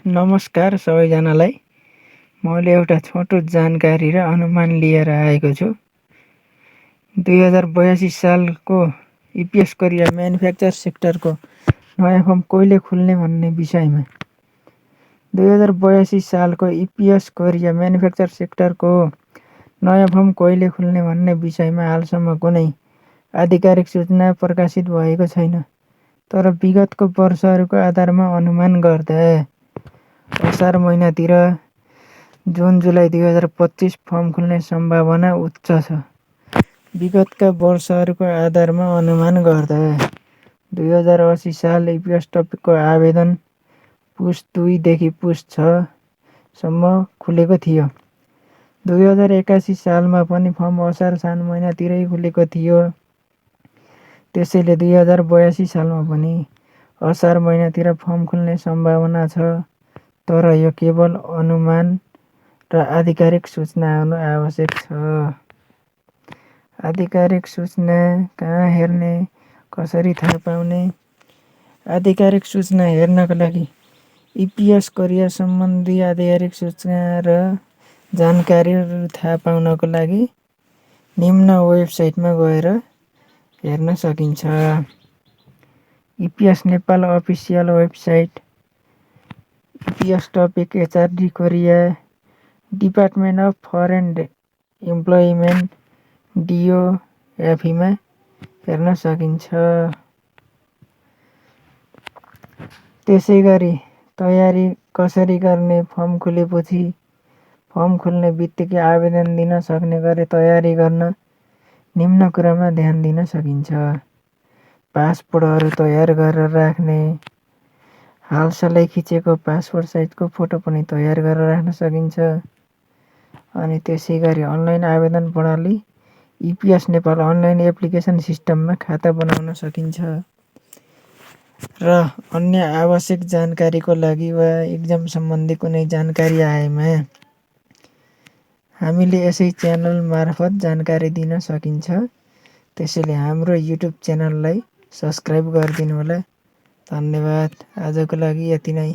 नमस्कार सबैजनालाई। मैले एउटा छोटो जानकारी र अनुमान लिएर आएको छु। 2082 सालको इपिएस कोरिया म्यानुफ्याक्चर सेक्टरको नयाँ फर्म कहिले खुल्ने भन्ने विषयमा 2082 सालको इपिएस कोरिया म्यानुफ्याक्चर सेक्टरको नयाँ फर्म कहिले खुल्ने भन्ने विषयमा हालसम्म कुनै आधिकारिक सूचना प्रकाशित भएको छैन। तर विगतको वर्षहरूको आधारमा अनुमान गर्दा असार महिनातिर जुन जुलाई 2025 फर्म खुल्ने सम्भावना उच्च छ। विगतका वर्षहरूको आधारमा अनुमान गर्दा 2080 साल इपिएस टपिकको आवेदन पुस 2 देखि पुस 6 सम्म खुलेको थियो। 2081 सालमा पनि फर्म असार साउन महिनातिरै खुलेको थियो। त्यसैले 2082 सालमा पनि असार महिनातिर फर्म खुल्ने सम्भावना छ। तर यो केवल अनुमान र आधिकारिक सूचना हुनु आवश्यक छ। आधिकारिक सूचना कहाँ हेर्ने, कसरी थाहा पाउने? आधिकारिक सूचना हेर्नका लागि इपिएस कोरिया सम्बन्धी आधिकारिक सूचना र जानकारीहरू थाहा पाउनको लागि निम्न वेबसाइटमा गएर हेर्न सकिन्छ। EPS Nepal official website, EPS topic HRD Korea, department of foreign employment डिओएफईमा हेर्न सकिन्छ। त्यसैगरी तयारी कसरी गर्ने? फर्म खुलेपछि फर्म खुल्ने बित्तिकै आवेदन दिन सक्ने गरी तयारी गर्न निम्न कुरामा ध्यान दिन सकिन्छ। पासपोर्टहरू तयार गरेर राख्ने, हालसालै खिचेको पासपोर्ट साइजको फोटो पनि तयार गरेर राख्न सकिन्छ। अनि त्यसैगरी अनलाइन आवेदन प्रणाली इपिएस नेपाल अनलाइन एप्लिकेसन सिस्टममा खाता बनाउन सकिन्छ। र अन्य आवश्यक जानकारीको लागि वा एक्जाम सम्बन्धी कुनै जानकारी आएमा हामीले यसै च्यानल मार्फत जानकारी दिन सकिन्छ। त्यसैले हाम्रो युट्युब च्यानललाई सब्स्क्राइब गरिदिनु होला। धन्यवाद। आजको लागि यति नै।